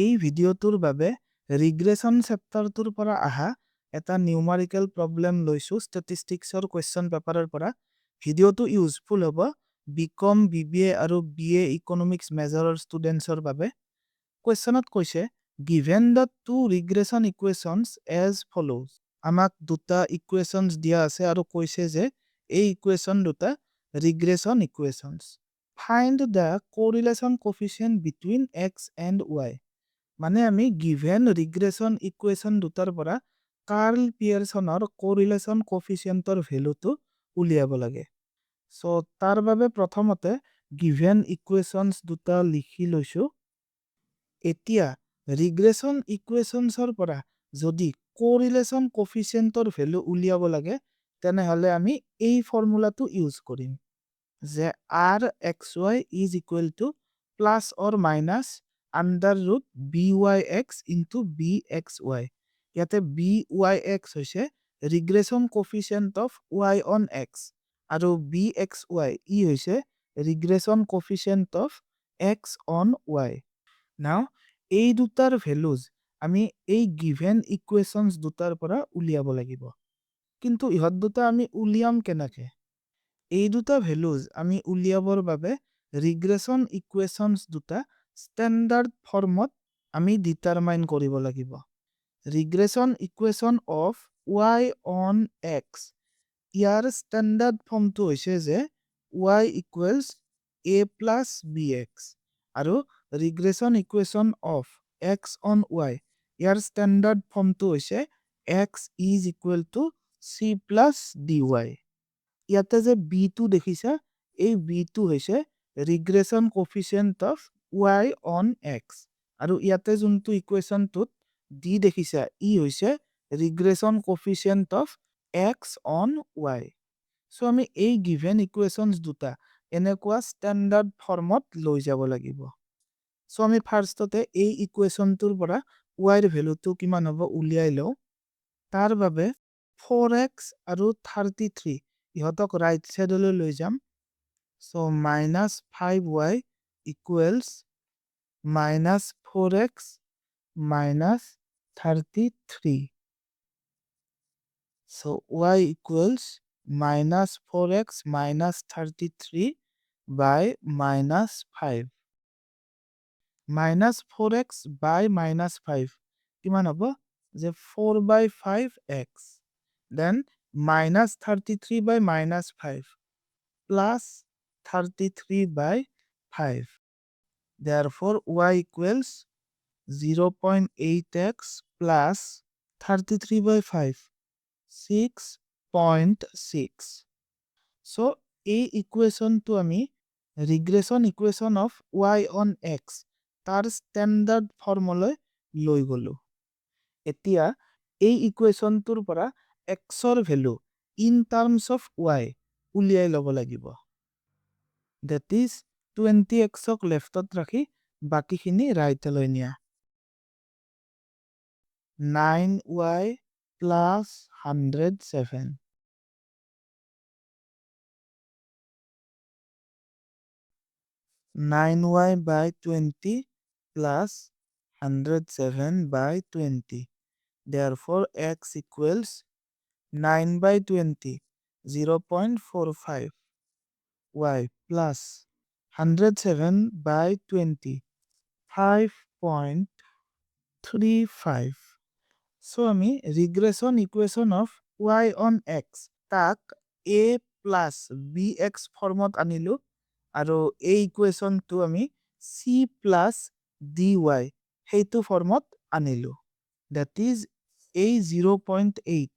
এই ভিডিঅ'টোৰ বাবে ৰিগ্ৰেশ্যন চেপ্টাৰটোৰ পৰা আহা এটা নিউমাৰিকেল প্ৰব্লেম লৈছো ষ্টেটিষ্টিক্সৰ কুৱেশ্যন পেপাৰৰ পৰা। ভিডিঅ'টো ইউজফুল হ'ব bcom BBA আৰু BA ইকনমিক্স মেজৰৰ ষ্টুডেণ্টছৰ বাবে। কুৱেশ্যনত কৈছে given the two regression equations as follows। আমাক দুটা ইকুৱেশ্যনছ দিয়া আছে আৰু কৈছে যে এই ইকুৱেশ্যন দুটা ৰিগ্ৰেশ্যন equations. Find the correlation coefficient between x and y। মানে আমি given regression equation দুটাৰ পৰা কাৰ্ল পিয়াৰছনৰ correlation coefficientৰ ভেলুটো উলিয়াব লাগে। So তাৰ বাবে প্ৰথমতে given equations দুটা লিখি লৈছো। এতিয়া regression equationsৰ পৰা যদি correlation coefficientৰ ভেলু উলিয়াব লাগে তেনেহলে আমি এই ফৰ্মুলাটো ইউজ কৰিম যে rxy is equal to plus or minus under root byx into bxy। ইয়াতে byx হৈছে regression coefficient of y on x আৰু bxy ই হৈছে regression coefficient of x on y। Now এই দুটাৰ ভেলুজ আমি এই given equations দুটাৰ পৰা উলিয়াব লাগিব। কিন্তু ইহত দুটা আমি উলিয়াম কেনেকে? এই দুটা ভেলুজ আমি উলিয়াবৰ বাবে ৰিগ্ৰেশ্যন ইকুৱেশ্যনছ দুটা ষ্টেণ্ডাৰ্ড ফৰ্মত আমি ডিটাৰমাইন কৰিব লাগিব। Regression equation of y on x ইয়াৰ ষ্টেণ্ডাৰ্ড ফৰ্মটো হৈছে যে y equals a plus bx আৰু regression equation of x on y ইয়াৰ ষ্টেণ্ডাৰ্ড ফৰ্মটো হৈছে x is equal to c plus dy। ইয়াতে যে b2 দেখিছা এই b2 হৈছে regression coefficient of y on x আৰু ইয়াতে যোনটো ইকুৱেশ্যনটোত d দেখিছা ই হৈছে regression coefficient of x on y। So আমি এই গিভেন ইকুৱেশ্যনছ দুটা এনেকুৱা ষ্টেণ্ডাৰ্ড ফৰ্মত লৈ যাব লাগিব। সো আমি ফাৰ্ষ্টতে এই ইকুৱেশ্যনটোৰ পৰা y ৰ ভেলুটো কিমান হ'ব উলিয়াই লওঁ। তাৰ বাবে 4x আৰু 33 ইহতক ৰাইট সাইডলৈ লৈ যাম। So -5y equals -4x -33। So y equals -4x -33 by -5। -4x by -5 কিমান হ'ব যে 4/5x। Then -33 by -5 plus 33/5। Therefore y equals 0.8x plus 33/5 6.6। So এই ইকুৱেশ্যনটো আমি regression equation of y on x তাৰ ষ্টেণ্ডাৰ্ড ফৰ্মলৈ লৈ গলো। এতিয়া এই ইকুৱেশ্যনটোৰ পৰা xৰ value in terms of y উলিয়াই ল'ব লাগিব। That is 20xক লেফ্টত ৰাখি বাকিখিনি ৰাইটলৈ নিয়া। 9y plus 107 9y by 20 plus 107 by 20। Therefore x equals 9/20 0.45 y plus 107/20 5.35। So আমি regression equation of y on x তাক a plus bx ফৰ্মত আনিলো আৰু এই ইকুয়েশনটো আমি c plus dy সেইটো ফৰ্মত আনিলো। That is a 0.8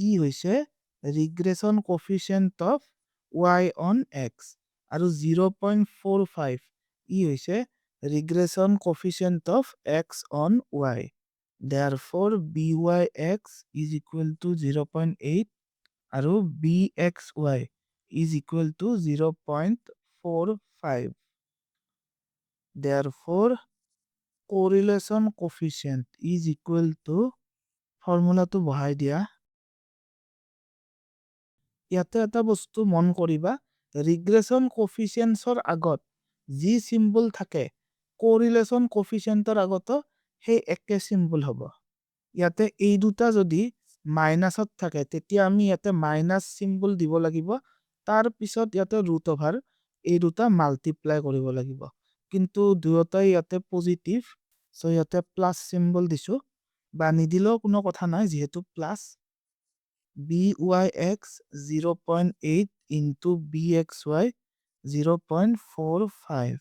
ই হৈছে regression coefficient of y on x আৰু 0.45 ই হৈছে regression coefficient of x on y। Therefore byx is equal to 0.8 আৰু bxy is equal to 0.45। Therefore correlation coefficient is equal to ফৰ্মুলাটো বহাই দিয়া। ইয়াতে এটা বস্তু মন কৰিবা ৰিগ্ৰেশ্যন কোফিচিয়েন্টছৰ আগত যি সিম্বল থাকে কোৰিলেশ্যন কোফিচিয়েন্টৰ আগতো সেই একে সিম্বল হ'ব ইয়াতে এই দুটা যদি মাইনাছত থাকে তেতিয়া আমি ইয়াতে মাইনাস সিম্বল দিব লাগিব তাৰ পিছত ইয়াতে ৰুট ওভাৰ এই দুটা মাল্টিপ্লাই কৰিব লাগিব কিন্তু দুয়োটাই ইয়াতে পজিটিভ সো ইয়াতে প্লাস সিম্বল দিছো বা নিদিলেও কোনো কথা নাই যেহেতু plus byx 0.8 into bxy 0.45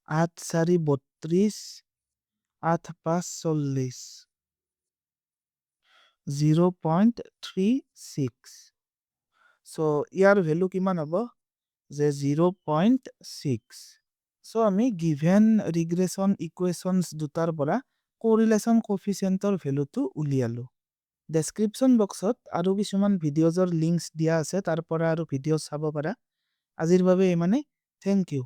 8 4 32 8 5 40 0.36 so ইয়াৰ ভ্যালু কিমান হ'ব যে 0.6 সো আমি গিভেন ৰিগ্ৰেশ্যন ইকুৱেশ্যনছ দুটাৰ পৰা কোৰিলেশ্যন কোফিচিয়েন্টৰ ভ্যালুটো উলিয়ালো ডেসক্ৰিপশন বক্সত আৰু কিছুমান ভিডিওজৰ লিংকস দিয়া আছে তাৰ পৰা আৰু ভিডিও চাব পাৰা আজিৰ বাবে মানে থ্যাংক ইউ